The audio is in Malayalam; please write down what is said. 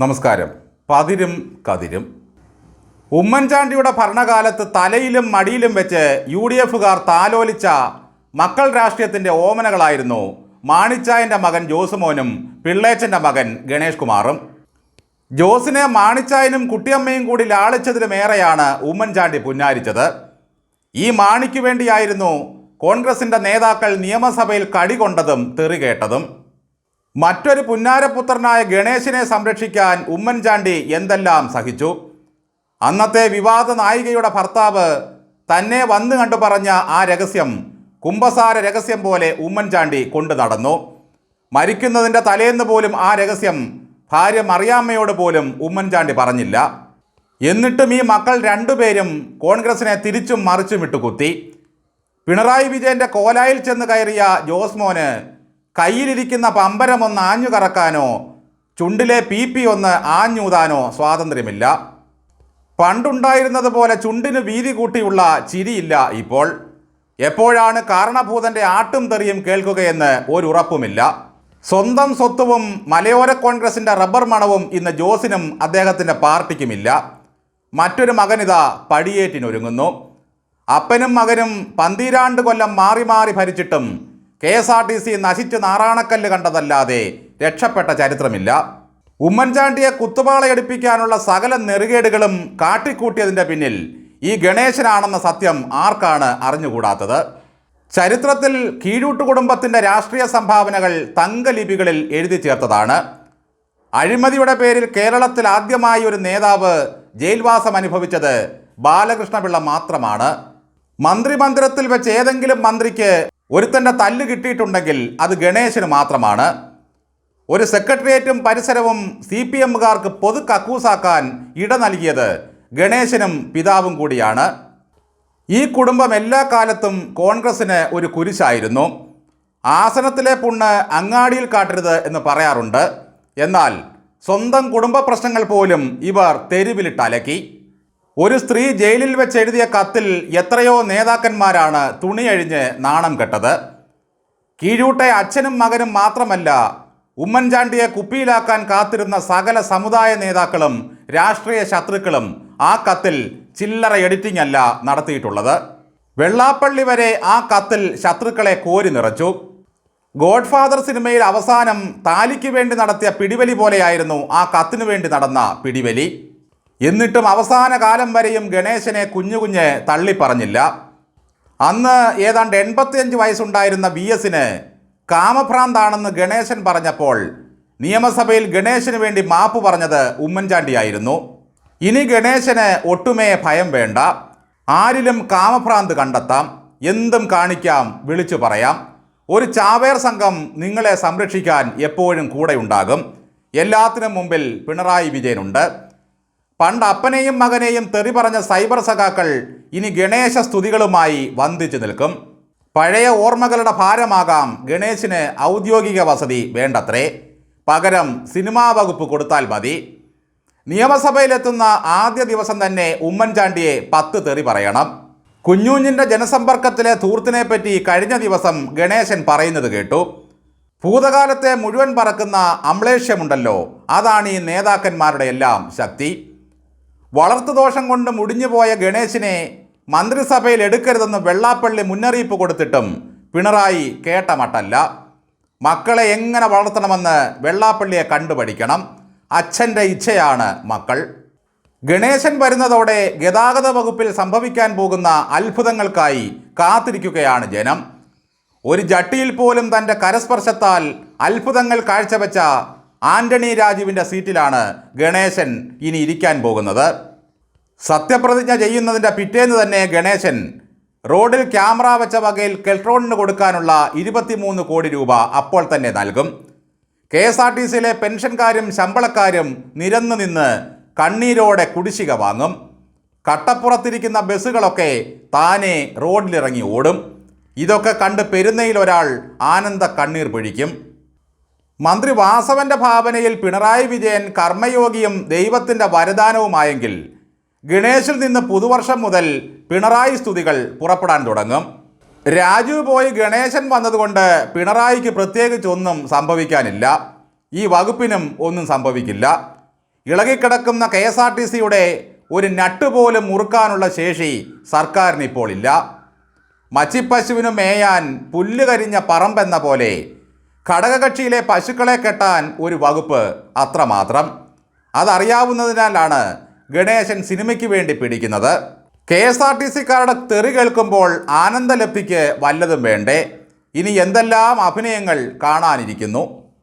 നമസ്കാരം. പതിരും കതിരും. ഉമ്മൻചാണ്ടിയുടെ ഭരണകാലത്ത് തലയിലും മടിയിലും വെച്ച് UDFകാർ താലോലിച്ച മക്കൾ രാഷ്ട്രീയത്തിൻ്റെ ഓമനകളായിരുന്നു മാണിച്ചായൻ്റെ മകൻ ജോസുമോനും പിള്ളേച്ചൻ്റെ മകൻ ഗണേഷ് കുമാറും. ജോസിനെ മാണിച്ചായനും കുട്ടിയമ്മയും കൂടി ലാളിച്ചതിലുമേറെയാണ് ഉമ്മൻചാണ്ടി പുന്നാരിച്ചത്. ഈ മാണിക്ക് വേണ്ടിയായിരുന്നു കോൺഗ്രസിൻ്റെ നേതാക്കൾ നിയമസഭയിൽ കടികൊണ്ടതും തെറി കേട്ടതും. മറ്റൊരു പുന്നാരപുത്രനായ ഗണേശിനെ സംരക്ഷിക്കാൻ ഉമ്മൻചാണ്ടി എന്തെല്ലാം സഹിച്ചു. അന്നത്തെ വിവാദ നായികയുടെ ഭർത്താവ് തന്നെ വന്നു കണ്ടു പറഞ്ഞ ആ രഹസ്യം കുമ്പസാര രഹസ്യം പോലെ ഉമ്മൻചാണ്ടി കൊണ്ടു നടന്നു. മരിക്കുന്നതിൻ്റെ തലേന്ന് പോലും ആ രഹസ്യം ഭാര്യ മറിയാമ്മയോട് പോലും ഉമ്മൻചാണ്ടി പറഞ്ഞില്ല. എന്നിട്ടും ഈ മക്കൾ രണ്ടുപേരും കോൺഗ്രസിനെ തിരിച്ചും മറിച്ചും ഇട്ടുകുത്തി. പിണറായി വിജയൻ്റെ കോലായിൽ ചെന്ന് കയറിയ ജോസ്മോന് കയ്യിലിരിക്കുന്ന പമ്പരമൊന്ന് ആഞ്ഞു കറക്കാനോ ചുണ്ടിലെ PP ഒന്ന് ആഞ്ഞൂതാനോ സ്വാതന്ത്ര്യമില്ല. പണ്ടുണ്ടായിരുന്നത് പോലെ ചുണ്ടിന് വീതി കൂട്ടിയുള്ള ചിരിയില്ല ഇപ്പോൾ. എപ്പോഴാണ് കാരണഭൂതൻ്റെ ആട്ടും തെറിയും കേൾക്കുകയെന്ന് ഒരു ഉറപ്പുമില്ല. സ്വന്തം സ്വത്വവും മലയോര കോൺഗ്രസിൻ്റെ റബ്ബർ മണവും ഇന്ന് ജോസിനും അദ്ദേഹത്തിൻ്റെ പാർട്ടിക്കുമില്ല. മറ്റൊരു മകനിതാ പടിയേറ്റിനൊരുങ്ങുന്നു. അപ്പനും മകനും 12 കൊല്ലം മാറി മാറി ഭരിച്ചിട്ടും KSRTC നശിച്ച് നാറാണക്കല്ല് കണ്ടതല്ലാതെ രക്ഷപ്പെട്ട ചരിത്രമില്ല. ഉമ്മൻചാണ്ടിയെ കുത്തുപാളയടിപ്പിക്കാനുള്ള സകല നെറുകേടുകളും കാട്ടിക്കൂട്ടിയതിൻ്റെ പിന്നിൽ ഈ ഗണേശനാണെന്ന സത്യം ആർക്കാണ് അറിഞ്ഞുകൂടാത്തത്? ചരിത്രത്തിൽ കീഴൂട്ട് കുടുംബത്തിൻ്റെ രാഷ്ട്രീയ സംഭാവനകൾ തങ്കലിപികളിൽ എഴുതി ചേർത്തതാണ്. അഴിമതിയുടെ പേരിൽ കേരളത്തിൽ ആദ്യമായി ഒരു നേതാവ് ജയിൽവാസം അനുഭവിച്ചത് ബാലകൃഷ്ണപിള്ള മാത്രമാണ്. മന്ത്രിമന്ദിരത്തിൽ വെച്ച് ഏതെങ്കിലും മന്ത്രിക്ക് ഒരുത്തൻ്റെ തല്ല് കിട്ടിയിട്ടുണ്ടെങ്കിൽ അത് ഗണേശന് മാത്രമാണ്. ഒരു സെക്രട്ടേറിയറ്റും പരിസരവും CPMകാർക്ക് പൊതു കക്കൂസാക്കാൻ ഇട നൽകിയത് ഗണേശനും പിതാവും കൂടിയാണ്. ഈ കുടുംബം എല്ലാ കാലത്തും കോൺഗ്രസിന് ഒരു കുരിശായിരുന്നു. ആസനത്തിലെ പുണ്ണ് അങ്ങാടിയിൽ കാട്ടരുത് എന്ന് പറയാറുണ്ട്. എന്നാൽ സ്വന്തം കുടുംബ പ്രശ്നങ്ങൾ പോലും ഇവർ തെരുവിലിട്ടലക്കി. ഒരു സ്ത്രീ ജയിലിൽ വെച്ച് എഴുതിയ കത്തിൽ എത്രയോ നേതാക്കന്മാരാണ് തുണിയഴിഞ്ഞ് നാണം കെട്ടത്. കീഴൂട്ടെ അച്ഛനും മകനും മാത്രമല്ല, ഉമ്മൻചാണ്ടിയെ കുപ്പിയിലാക്കാൻ കാത്തിരുന്ന സകല സമുദായ നേതാക്കളും രാഷ്ട്രീയ ശത്രുക്കളും ആ കത്തിൽ ചില്ലറ എഡിറ്റിംഗ് അല്ല നടത്തിയിട്ടുള്ളത്. വെള്ളാപ്പള്ളി വരെ ആ കത്തിൽ ശത്രുക്കളെ കോരി നിറച്ചു. ഗോഡ്ഫാദർ സിനിമയിൽ അവസാനം താലിക്ക് വേണ്ടി നടത്തിയ പിടിവലി പോലെയായിരുന്നു ആ കത്തിനു വേണ്ടി നടന്ന പിടിവലി. എന്നിട്ടും അവസാന കാലം വരെയും ഗണേശനെ കുഞ്ഞു തള്ളിപ്പറഞ്ഞില്ല. അന്ന് ഏതാണ്ട് 85 വയസ്സുണ്ടായിരുന്ന VSന് കാമഭ്രാന്താണെന്ന് ഗണേശൻ പറഞ്ഞപ്പോൾ നിയമസഭയിൽ ഗണേശന് വേണ്ടി മാപ്പ് പറഞ്ഞത് ഉമ്മൻചാണ്ടിയായിരുന്നു. ഇനി ഗണേശന് ഒട്ടുമേ ഭയം വേണ്ട. ആരിലും കാമഭ്രാന്ത് കണ്ടെത്താം, എന്തും കാണിക്കാം, വിളിച്ചു പറയാം. ഒരു ചാവേർ സംഘം നിങ്ങളെ സംരക്ഷിക്കാൻ എപ്പോഴും കൂടെയുണ്ടാകും. എല്ലാത്തിനും മുമ്പിൽ പിണറായി വിജയനുണ്ട്. പണ്ട് അപ്പനെയും മകനെയും തെറി പറഞ്ഞ സൈബർ സഖാക്കൾ ഇനി ഗണേശ സ്തുതികളുമായി വന്ദിച്ചു നിൽക്കും. പഴയ ഓർമ്മകളുടെ ഭാരമാകാം ഗണേശന് ഔദ്യോഗിക വസതി വേണ്ടത്രേ. പകരം സിനിമാ വകുപ്പ് കൊടുത്താൽ മതി. നിയമസഭയിലെത്തുന്ന ആദ്യ ദിവസം തന്നെ ഉമ്മൻചാണ്ടിയെ 10 തെറി പറയണം. കുഞ്ഞൂഞ്ഞിൻ്റെ ജനസമ്പർക്കത്തിലെ ധൂർത്തിനെപ്പറ്റി കഴിഞ്ഞ ദിവസം ഗണേശൻ പറയുന്നത് കേട്ടു. ഭൂതകാലത്തെ മുഴുവൻ പറക്കുന്ന അമ്ലേഷ്യമുണ്ടല്ലോ, അതാണ് ഈ നേതാക്കന്മാരുടെ എല്ലാം ശക്തി. വളർത്തുദോഷം കൊണ്ട് മുടിഞ്ഞുപോയ ഗണേശിനെ മന്ത്രിസഭയിൽ എടുക്കരുതെന്ന് വെള്ളാപ്പള്ളി മുന്നറിയിപ്പ് കൊടുത്തിട്ടും പിണറായി കേട്ട മട്ടല്ല. മക്കളെ എങ്ങനെ വളർത്തണമെന്ന് വെള്ളാപ്പള്ളിയെ കണ്ടുപഠിക്കണം. അച്ഛൻ്റെ ഇച്ഛയാണ് മക്കൾ. ഗണേശൻ വരുന്നതോടെ ഗതാഗത വകുപ്പിൽ സംഭവിക്കാൻ പോകുന്ന അത്ഭുതങ്ങൾക്കായി കാത്തിരിക്കുകയാണ് ജനം. ഒരു ജട്ടിയിൽ പോലും തൻ്റെ കരസ്പർശത്താൽ അത്ഭുതങ്ങൾ കാഴ്ചവെച്ച ആന്റണി രാജുവിൻ്റെ സീറ്റിലാണ് ഗണേശൻ ഇനി ഇരിക്കാൻ പോകുന്നത്. സത്യപ്രതിജ്ഞ ചെയ്യുന്നതിൻ്റെ പിറ്റേന്ന് തന്നെ ഗണേശൻ റോഡിൽ ക്യാമറ വെച്ച വകയിൽ കെൽട്രോണിന് കൊടുക്കാനുള്ള 23 കോടി രൂപ അപ്പോൾ തന്നെ നൽകും. KSRTCയിലെ പെൻഷൻകാരും ശമ്പളക്കാരും നിരന്നു നിന്ന് കണ്ണീരോടെ കുടിശ്ശിക വാങ്ങും. കട്ടപ്പുറത്തിരിക്കുന്ന ബസ്സുകളൊക്കെ താനെ റോഡിലിറങ്ങി ഓടും. ഇതൊക്കെ കണ്ട് പെരുന്നയിൽ ഒരാൾ ആനന്ദ കണ്ണീർ പൊഴിക്കും. മന്ത്രി വാസവൻ്റെ ഭാവനയിൽ പിണറായി വിജയൻ കർമ്മയോഗിയും ദൈവത്തിൻ്റെ വരദാനവുമായെങ്കിൽ ഗണേശിൽ നിന്ന് പുതുവർഷം മുതൽ പിണറായി സ്തുതികൾ പുറപ്പെടാൻ തുടങ്ങും. രാജു പോയി ഗണേശൻ വന്നതുകൊണ്ട് പിണറായിക്ക് പ്രത്യേകിച്ചൊന്നും സംഭവിക്കാനില്ല. ഈ വകുപ്പിനും ഒന്നും സംഭവിക്കില്ല. ഇളകിക്കിടക്കുന്ന KSRTCയുടെ ഒരു നട്ടുപോലും മുറുക്കാനുള്ള ശേഷി സർക്കാരിനിപ്പോൾ ഇല്ല. മച്ചിപ്പശുവിന് മേയാൻ പുല്ല് കരിഞ്ഞ പറമ്പെന്ന പോലെ ഘടകകക്ഷിയിലെ പശുക്കളെ കെട്ടാൻ ഒരു വകുപ്പ് അത്രമാത്രം. അതറിയാവുന്നതിനാലാണ് ഗണേശൻ സിനിമയ്ക്ക് വേണ്ടി പിടിക്കുന്നത്. KSRTCക്കാരുടെ തെറി കേൾക്കുമ്പോൾ ആനന്ദലപ്പിക്ക് വല്ലതും വേണ്ടേ? ഇനി എന്തെല്ലാം അഭിനയങ്ങൾ കാണാനിരിക്കുന്നു.